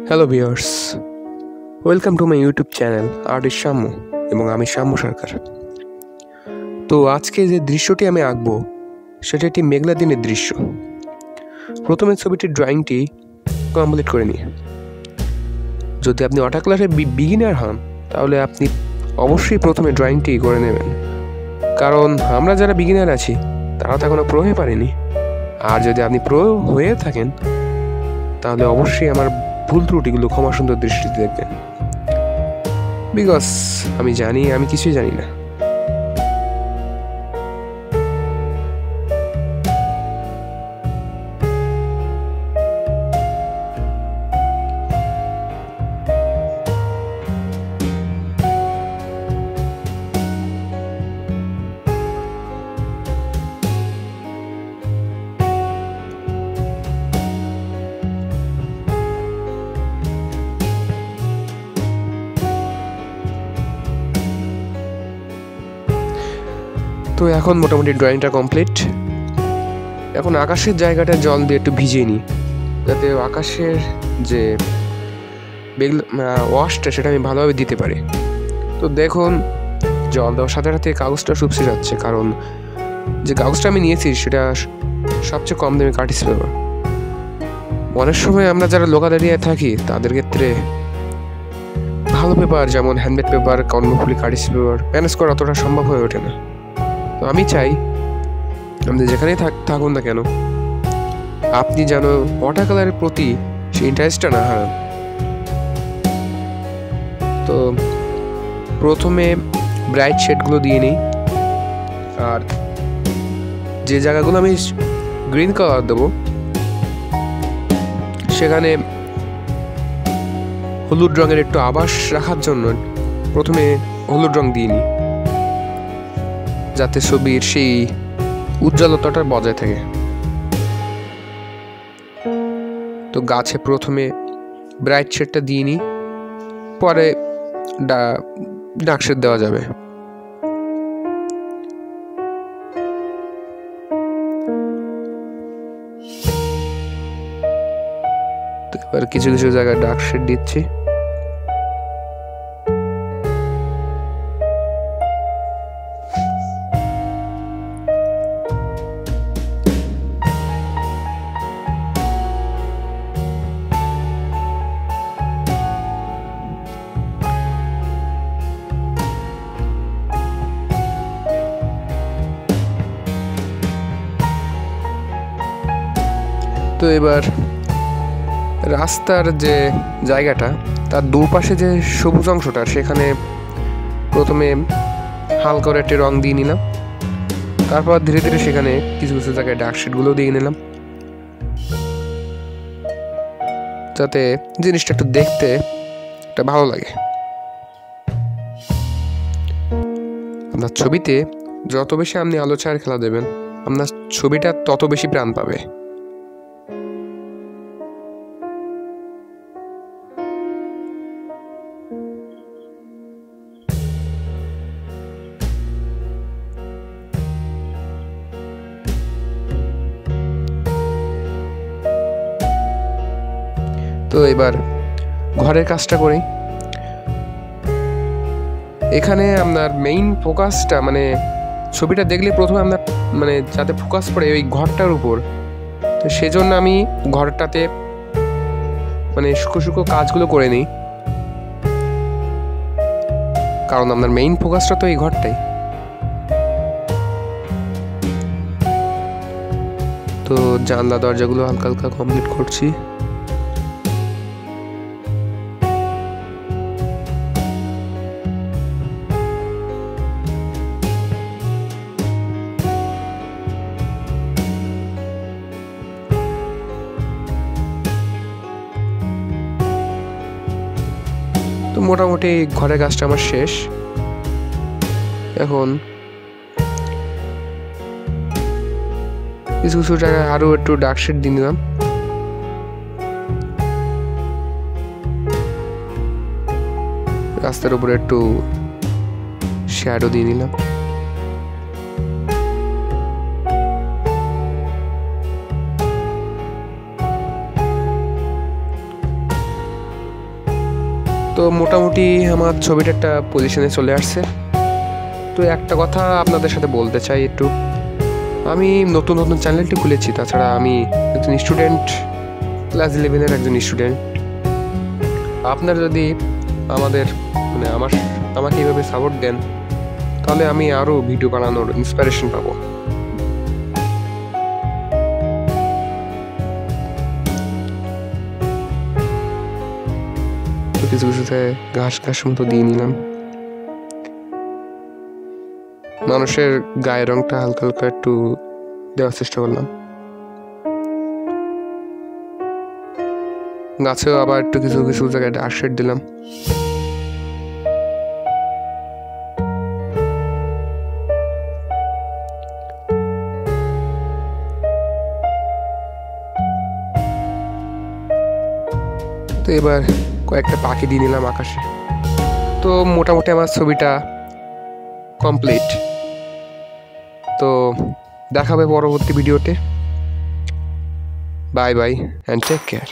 Hello viewers, welcome to my YouTube channel artist Shammu এবং আমি শাম্মু সরকার। তো আজকে যে দৃশ্যটি আমি আঁকবো সেটা একটি মেঘলা দিনের দৃশ্য। প্রথমে ছবিটির ড্রয়িংটি কমপ্লিট করে নিই। যদি আপনি ওয়াটার কালারে বিগিনার হন তাহলে আপনি অবশ্যই প্রথমে ড্রয়িংটি করে নেবেন, কারণ আমরা যারা বিগিনার আছি তারা তো এখনও প্রোয়ে পারেনি। আর যদি আপনি প্রো হয়ে থাকেন তাহলে অবশ্যই আমার ভুল ত্রুটিগুলো ক্ষমা সুন্দর দৃষ্টিতে দেখবেন, বিকজ আমি জানি আমি কিছুই জানি না। তো এখন মোটামুটি ড্রয়িংটা কমপ্লিট। এখন আকাশের জায়গাটা জল দিয়ে একটু ভিজিয়ে নিই, যাতে আকাশের যে ওয়াশটা সেটা আমি ভালোভাবে দিতে পারি। তো দেখুন, জল দেওয়ার সাথে সাথে কাগজটা শুকিয়ে যাচ্ছে, কারণ যে কাগজটা আমি নিয়েছি সেটা সবচেয়ে কম দামে কার্টিস পেপার। অনেক সময় আমরা যারা লোকাল এরিয়ায় থাকি তাদের ক্ষেত্রে ভালো পেপার যেমন handmade paper, Karnaphuli Curtis paper manage করা অতটা সম্ভব হয়ে ওঠে না। তো আমি চাই আপনি যেখানেই থাকুন না কেন, আপনি যেন ওয়াটার কালারের প্রতি সেই ইন্টারেস্টটা না হারান। তো প্রথমে ব্রাইট শেডগুলো দিয়ে নিই, আর যে জায়গাগুলো আমি গ্রিন কালার দেবো সেখানে হলুদ রঙের একটু আভাস রাখার জন্য প্রথমে হলুদ রং দিয়ে নিই, যাতে ছবির সেই উজ্জ্বলতাটা বজায় থাকে। তো গাছে প্রথমে ব্রাইট শেডটা দিয়ে নিই, পরে ডার্ক শেড দেওয়া যাবে। তো এবার কিছু কিছু জায়গায় ডার্ক শেড দিচ্ছি। তো এবার রাস্তার যে জায়গাটা তার দুপাশে যে সবুজ অংশটা সেখানে প্রথমে হালকা করে একটি রং দিয়ে নিলাম, তারপর ধীরে ধীরে সেখানে কিছু কিছু জায়গায় ডার্ক শেডগুলো দিয়ে নিলাম, যাতে জিনিসটা একটু দেখতে একটা ভালো লাগে। আপনার ছবিতে যত বেশি আপনি আলো ছায়ার খেলা দেবেন, আপনার ছবিটা তত বেশি প্রাণ পাবে। তো এবার ঘরের কাজটা করি। এখানে আপনার মেইন ফোকাসটা মানে ছবিটা দেখলে প্রথমে আপনার মানে যাতে ফোকাস পড়ে ওই ঘরটার উপর, তো সেজন্য আমি ঘরটাতে মানে শুকো শুকো কাজগুলো করে নিই, কারণ আপনার মেইন ফোকাসটা তো এই ঘরটাই। তো জানলা দরজাগুলো হালকা হালকা কমপ্লিট করছি। তো মোটামুটি ঘরের কাজটা আমার শেষ। এখন কিছু কিছু জায়গায় আরো একটু ডার্ক শেড দিয়ে নিলাম। রাস্তার উপরে একটু শ্যাডো দিয়ে নিলাম। তো মোটামুটি আমার ছবিটা একটা পজিশনে চলে আসছে। তো একটা কথা আপনাদের সাথে বলতে চাই একটু, আমি নতুন চ্যানেলটি খুলেছি। তাছাড়া আমি একজন স্টুডেন্ট, ক্লাস 11-এর একজন স্টুডেন্ট। আপনারা যদি আমাকে এইভাবে সাপোর্ট দেন, তাহলে আমি আরও ভিডিও বানানোর ইন্সপিরেশন পাবো। তো কিছু কিছুতে ঘাস মতো দিয়ে নিলাম। মানুষের গায়ের রংটা হালকা হালকা একটু দেওয়ার চেষ্টা করলাম। গাছেও আবার একটু কিছু কিছু জায়গায় ডার্ক শেড দিলাম। তো এবার কয়েকটা পাখি দিয়ে নিলাম আকাশে। তো মোটামুটি আমার ছবিটা কমপ্লিট। তো দেখা হবে পরবর্তী ভিডিওতে। Bye bye and take care.